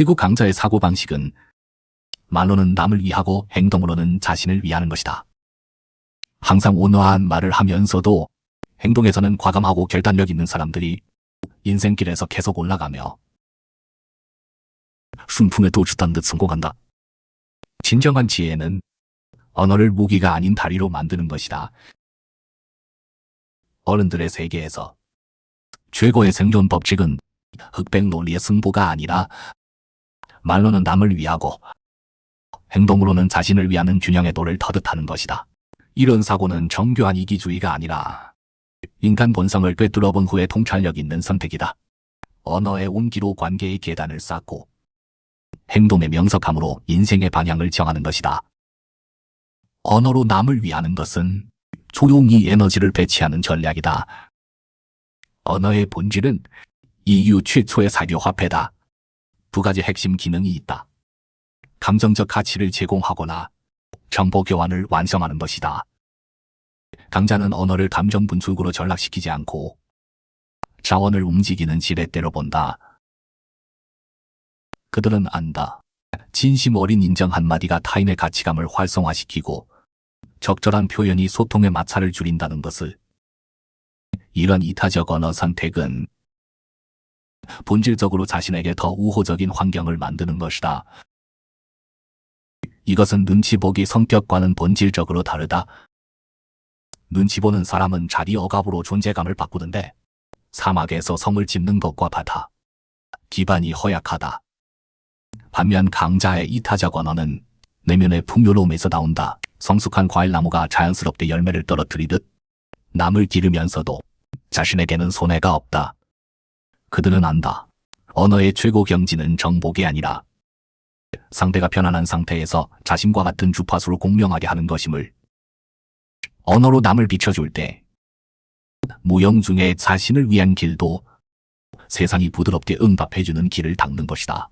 최고 강자의 사고방식은 말로는 남을 위하고 행동으로는 자신을 위하는 것이다. 항상 온화한 말을 하면서도 행동에서는 과감하고 결단력 있는 사람들이 인생길에서 계속 올라가며 순풍에 도주단 듯 성공한다. 진정한 지혜는 언어를 무기가 아닌 다리로 만드는 것이다. 어른들의 세계에서 최고의 생존 법칙은 흑백 논리의 승부가 아니라 말로는 남을 위하고 행동으로는 자신을 위하는 균형의 도를 터득하는 것이다. 이런 사고는 정교한 이기주의가 아니라 인간 본성을 꿰뚫어본 후에 통찰력 있는 선택이다. 언어의 온기로 관계의 계단을 쌓고 행동의 명석함으로 인생의 방향을 정하는 것이다. 언어로 남을 위하는 것은 조용히 에너지를 배치하는 전략이다. 언어의 본질은 인류 최초의 사교화폐다. 두 가지 핵심 기능이 있다. 감정적 가치를 제공하거나 정보 교환을 완성하는 것이다. 강자는 언어를 감정 분출구로 전락시키지 않고 자원을 움직이는 지렛대로 본다. 그들은 안다. 진심 어린 인정 한마디가 타인의 가치감을 활성화시키고 적절한 표현이 소통의 마찰을 줄인다는 것을. 이런 이타적 언어 선택은 본질적으로 자신에게 더 우호적인 환경을 만드는 것이다. 이것은 눈치 보기 성격과는 본질적으로 다르다. 눈치 보는 사람은 자리 억압으로 존재감을 바꾸는데 사막에서 성을 짓는 것과 같아 기반이 허약하다. 반면 강자의 이타적 언어는 내면의 풍요로움에서 나온다. 성숙한 과일나무가 자연스럽게 열매를 떨어뜨리듯 남을 기르면서도 자신에게는 손해가 없다. 그들은 안다. 언어의 최고 경지는 정복이 아니라 상대가 편안한 상태에서 자신과 같은 주파수로 공명하게 하는 것임을. 언어로 남을 비춰줄 때 무형 중에 자신을 위한 길도 세상이 부드럽게 응답해주는 길을 닦는 것이다.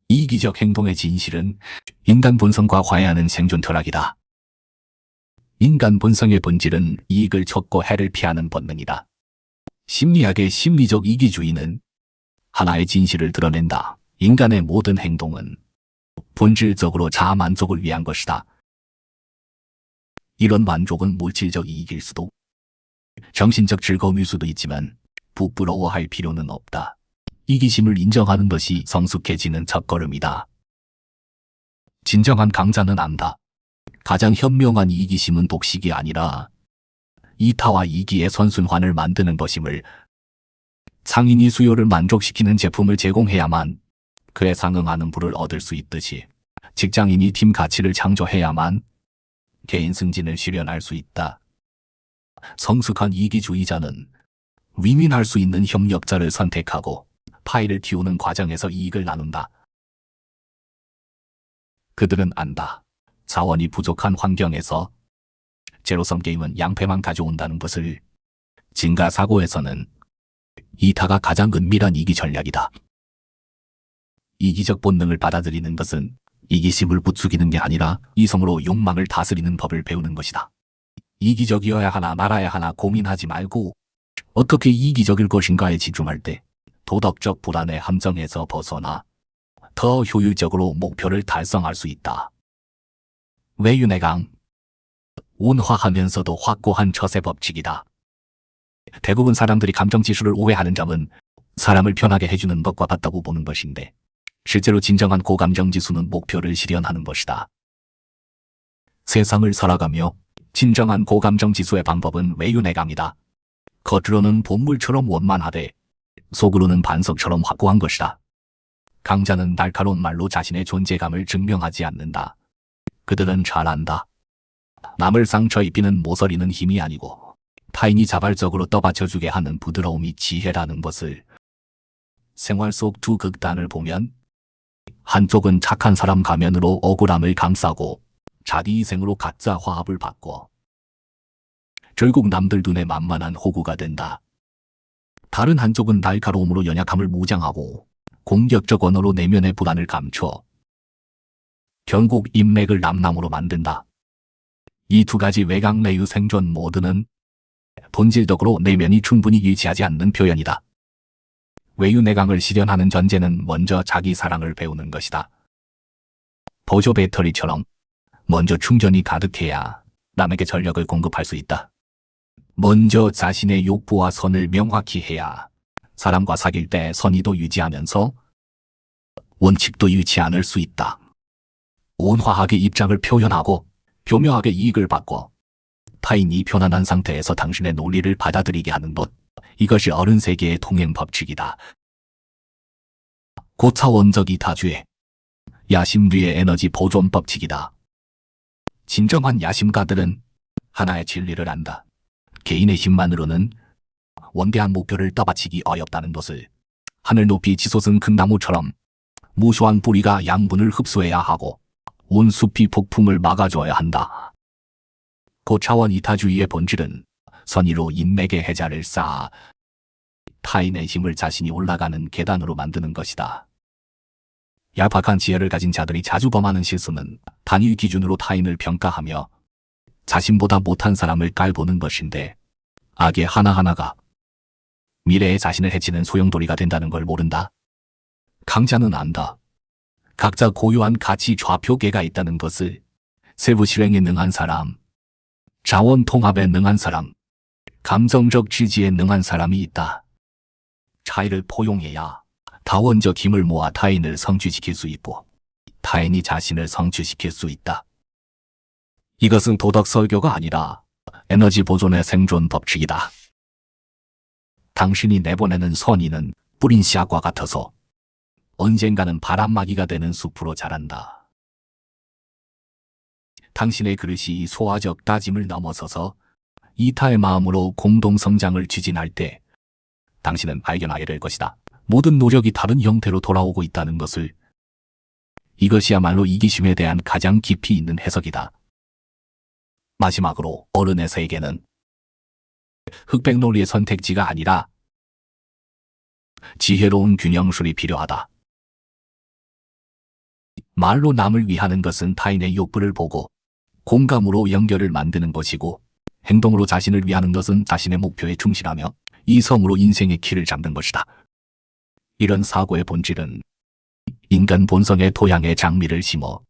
이기적 행동의 진실은 인간 본성과 화해하는 생존 철학이다. 인간 본성의 본질은 이익을 찾고 해를 피하는 본능이다. 심리학의 심리적 이기주의는 하나의 진실을 드러낸다. 인간의 모든 행동은 본질적으로 자아 만족을 위한 것이다. 이런 만족은 물질적 이익일 수도 정신적 즐거움일 수도 있지만 부끄러워할 필요는 없다. 이기심을 인정하는 것이 성숙해지는 첫걸음이다. 진정한 강자는 안다. 가장 현명한 이기심은 독식이 아니라 이타와 이기의 선순환을 만드는 것임을. 상인이 수요를 만족시키는 제품을 제공해야만 그에 상응하는 부를 얻을 수 있듯이 직장인이 팀 가치를 창조해야만 개인 승진을 실현할 수 있다. 성숙한 이기주의자는 윈윈할 수 있는 협력자를 선택하고 파이를 키우는 과정에서 이익을 나눈다. 그들은 안다. 자원이 부족한 환경에서 제로섬 게임은 양패만 가져온다는 것을. 진가사고에서는 이타가 가장 은밀한 이기 전략이다. 이기적 본능을 받아들이는 것은 이기심을 부추기는 게 아니라 이성으로 욕망을 다스리는 법을 배우는 것이다. 이기적이어야 하나 말아야 하나 고민하지 말고 어떻게 이기적일 것인가에 집중할 때 도덕적 불안의 함정에서 벗어나 더 효율적으로 목표를 달성할 수 있다. 외윤의 강. 온화하면서도 확고한 처세 법칙이다. 대부분 사람들이 감정지수를 오해하는 점은 사람을 편하게 해주는 것과 같다고 보는 것인데 실제로 진정한 고감정지수는 목표를 실현하는 것이다. 세상을 살아가며 진정한 고감정지수의 방법은 외윤의 강이다. 겉으로는 본물처럼 원만하되 속으로는 반석처럼 확고한 것이다. 강자는 날카로운 말로 자신의 존재감을 증명하지 않는다. 그들은 잘 안다. 남을 상처 입히는 모서리는 힘이 아니고 타인이 자발적으로 떠받쳐주게 하는 부드러움이 지혜라는 것을. 생활 속 두 극단을 보면 한쪽은 착한 사람 가면으로 억울함을 감싸고 자기 희생으로 가짜 화합을 받고 결국 남들 눈에 만만한 호구가 된다. 다른 한쪽은 날카로움으로 연약함을 무장하고 공격적 언어로 내면의 불안을 감춰 결국 인맥을 남남으로 만든다. 이 두 가지 외곽 내의 생존 모드는 본질적으로 내면이 충분히 일치하지 않는 표현이다. 외유내강을 실현하는 전제는 먼저 자기 사랑을 배우는 것이다. 보조 배터리처럼 먼저 충전이 가득해야 남에게 전력을 공급할 수 있다. 먼저 자신의 욕구와 선을 명확히 해야 사람과 사귈 때 선의도 유지하면서 원칙도 잃지 않을 수 있다. 온화하게 입장을 표현하고 교묘하게 이익을 받고 타인이 편안한 상태에서 당신의 논리를 받아들이게 하는 것. 이것이 어른 세계의 통행 법칙이다. 고차원적 이타주의, 야심류의 에너지 보존 법칙이다. 진정한 야심가들은 하나의 진리를 안다. 개인의 힘만으로는 원대한 목표를 떠받치기 어렵다는 것을. 하늘 높이 치솟은 큰 나무처럼 무수한 뿌리가 양분을 흡수해야 하고 온 숲이 폭풍을 막아줘야 한다. 고차원 이타주의의 본질은 선의로 인맥의 해자를 쌓아 타인의 힘을 자신이 올라가는 계단으로 만드는 것이다. 얄팍한 지혜를 가진 자들이 자주 범하는 실수는 단위 기준으로 타인을 평가하며 자신보다 못한 사람을 깔보는 것인데, 악의 하나하나가 미래의 자신을 해치는 소용돌이가 된다는 걸 모른다. 강자는 안다. 각자 고유한 가치 좌표계가 있다는 것을. 세부 실행에 능한 사람, 자원 통합에 능한 사람, 감성적 지지에 능한 사람이 있다. 차이를 포용해야 다원적 힘을 모아 타인을 성취시킬 수 있고 타인이 자신을 성취시킬 수 있다. 이것은 도덕 설교가 아니라 에너지 보존의 생존 법칙이다. 당신이 내보내는 선의는 뿌린 씨앗과 같아서 언젠가는 바람막이가 되는 숲으로 자란다. 당신의 그릇이 소화적 다짐을 넘어서서 이타의 마음으로 공동 성장을 추진할 때 당신은 발견하게 될 것이다. 모든 노력이 다른 형태로 돌아오고 있다는 것을. 이것이야말로 이기심에 대한 가장 깊이 있는 해석이다. 마지막으로 어른의 세계는 흑백 논리의 선택지가 아니라 지혜로운 균형술이 필요하다. 말로 남을 위하는 것은 타인의 욕구를 보고 공감으로 연결을 만드는 것이고, 행동으로 자신을 위하는 것은 자신의 목표에 충실하며 이성으로 인생의 키를 잡는 것이다. 이런 사고의 본질은 인간 본성의 토양에 장미를 심어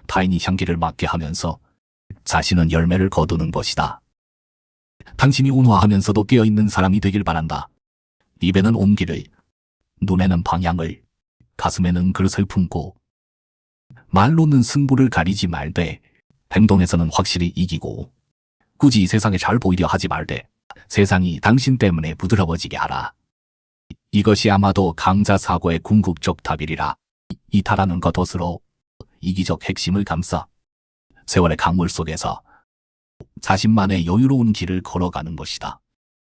타인이 향기를 맡게 하면서 자신은 열매를 거두는 것이다. 당신이 온화하면서도 깨어있는 사람이 되길 바란다. 입에는 온기를, 눈에는 방향을, 가슴에는 그릇을 품고 말로는 승부를 가리지 말되 행동에서는 확실히 이기고 굳이 세상에 잘 보이려 하지 말되 세상이 당신 때문에 부드러워지게 하라. 이것이 아마도 강자 사고의 궁극적 답이리라. 이타라는 것옷으로 이기적 핵심을 감싸 세월의 강물 속에서 자신만의 여유로운 길을 걸어가는 것이다.